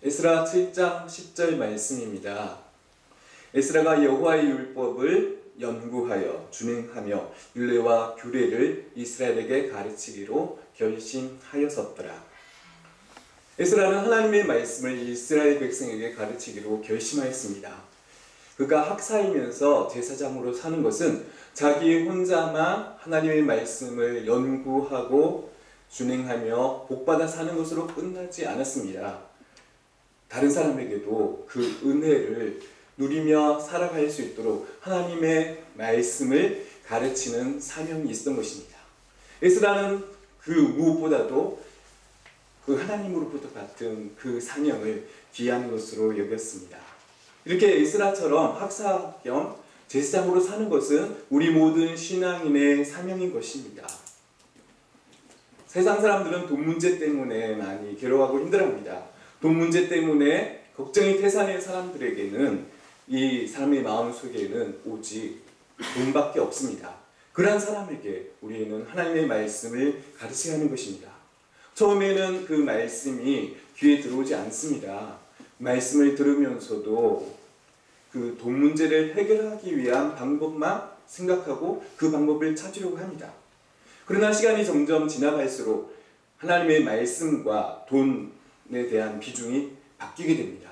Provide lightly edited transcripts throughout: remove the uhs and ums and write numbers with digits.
에스라 7장 10절 말씀입니다. 에스라가 여호와의 율법을 연구하여 준행하며 율례와 규례를 이스라엘에게 가르치기로 결심하였었더라. 에스라는 하나님의 말씀을 이스라엘 백성에게 가르치기로 결심하였습니다. 그가 학사이면서 제사장으로 사는 것은 자기 혼자만 하나님의 말씀을 연구하고 준행하며 복받아 사는 것으로 끝나지 않았습니다. 다른 사람에게도 그 은혜를 누리며 살아갈 수 있도록 하나님의 말씀을 가르치는 사명이 있었던 것입니다. 에스라는 그 무엇보다도 그 하나님으로부터 받은 그 사명을 귀한 것으로 여겼습니다. 이렇게 에스라처럼 학사 겸 제사장으로 사는 것은 우리 모든 신앙인의 사명인 것입니다. 세상 사람들은 돈 문제 때문에 많이 괴로워하고 힘들어합니다. 돈 문제 때문에 걱정이 태산의 사람들에게는 이 사람의 마음속에는 오직 돈밖에 없습니다. 그러한 사람에게 우리는 하나님의 말씀을 가르쳐야 하는 것입니다. 처음에는 그 말씀이 귀에 들어오지 않습니다. 말씀을 들으면서도 그 돈 문제를 해결하기 위한 방법만 생각하고 그 방법을 찾으려고 합니다. 그러나 시간이 점점 지나갈수록 하나님의 말씀과 돈에 대한 비중이 바뀌게 됩니다.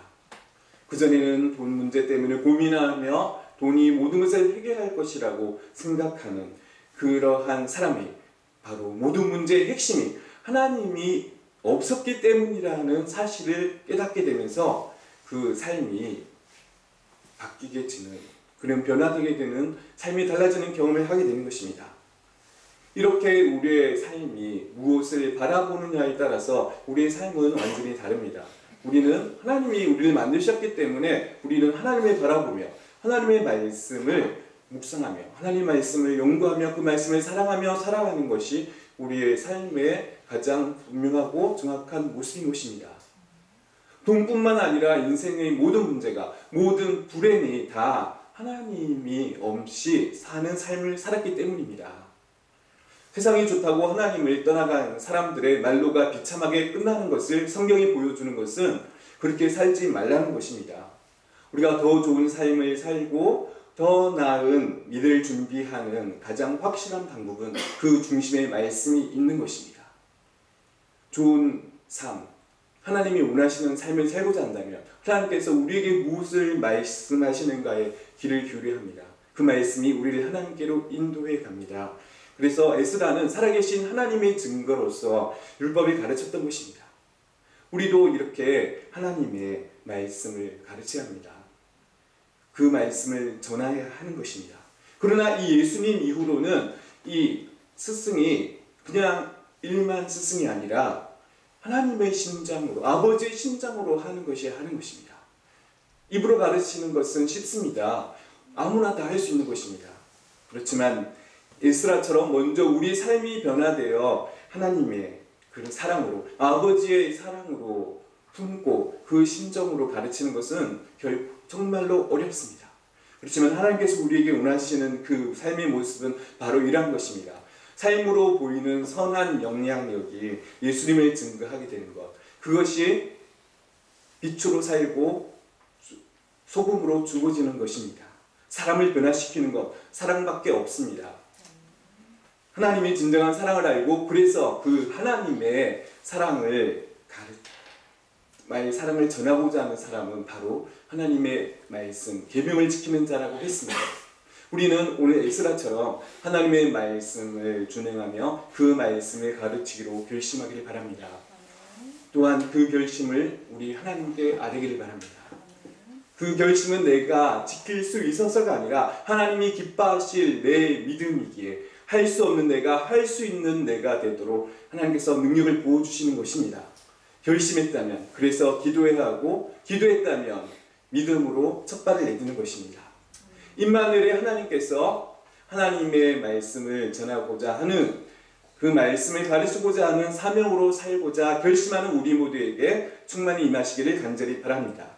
그전에는 돈 문제 때문에 고민하며 돈이 모든 것을 해결할 것이라고 생각하는 그러한 사람이 바로 모든 문제의 핵심이 하나님이 없었기 때문이라는 사실을 깨닫게 되면서 그 삶이 바뀌게 되는, 그런 변화되게 되는, 삶이 달라지는 경험을 하게 되는 것입니다. 이렇게 우리의 삶이 무엇을 바라보느냐에 따라서 우리의 삶은 완전히 다릅니다. 우리는 하나님이 우리를 만드셨기 때문에 우리는 하나님을 바라보며 하나님의 말씀을 묵상하며 하나님의 말씀을 연구하며 그 말씀을 사랑하며 살아가는 것이 우리의 삶의 가장 분명하고 정확한 모습인 것입니다. 돈뿐만 아니라 인생의 모든 문제가, 모든 불행이 다 하나님이 없이 사는 삶을 살았기 때문입니다. 세상이 좋다고 하나님을 떠나간 사람들의 말로가 비참하게 끝나는 것을 성경이 보여주는 것은 그렇게 살지 말라는 것입니다. 우리가 더 좋은 삶을 살고 더 나은 미래를 준비하는 가장 확실한 방법은 그 중심에 말씀이 있는 것입니다. 좋은 삶, 하나님이 원하시는 삶을 살고자 한다면 하나님께서 우리에게 무엇을 말씀하시는가에 귀를 기울여야 합니다. 그 말씀이 우리를 하나님께로 인도해 갑니다. 그래서 에스라는 살아계신 하나님의 증거로서 율법을 가르쳤던 것입니다. 우리도 이렇게 하나님의 말씀을 가르쳐야 합니다. 그 말씀을 전해야 하는 것입니다. 그러나 이 예수님 이후로는 이 스승이 그냥 일만 스승이 아니라 하나님의 심장으로, 아버지의 심장으로 하는 것입니다. 입으로 가르치는 것은 쉽습니다. 아무나 다 할 수 있는 것입니다. 그렇지만 에스라처럼 먼저 우리 삶이 변화되어 하나님의 그런 사랑으로, 아버지의 사랑으로 품고 그 심정으로 가르치는 것은 정말로 어렵습니다. 그렇지만 하나님께서 우리에게 원하시는 그 삶의 모습은 바로 이러한 것입니다. 삶으로 보이는 선한 영향력이 예수님을 증거하게 되는 것, 그것이 빛으로 살고 소금으로 죽어지는 것입니다. 사람을 변화시키는 것, 사랑밖에 없습니다. 하나님이 진정한 사랑을 알고 그래서 그 하나님의 사랑을 전하고자 하는 사람은 바로 하나님의 말씀, 계명을 지키는 자라고 했습니다. 우리는 오늘 에스라처럼 하나님의 말씀을 준행하며 그 말씀을 가르치기로 결심하기를 바랍니다. 또한 그 결심을 우리 하나님께 아뢰기를 바랍니다. 그 결심은 내가 지킬 수 있어서가 아니라 하나님이 기뻐하실 내 믿음이기에 할 수 없는 내가 할 수 있는 내가 되도록 하나님께서 능력을 부어주시는 것입니다. 결심했다면, 그래서 기도해야 하고 기도했다면 믿음으로 첫 발을 내딛는 것입니다. 임마누엘의 하나님께서 하나님의 말씀을 전하고자 하는, 그 말씀을 가르치고자 하는 사명으로 살고자 결심하는 우리 모두에게 충만히 임하시기를 간절히 바랍니다.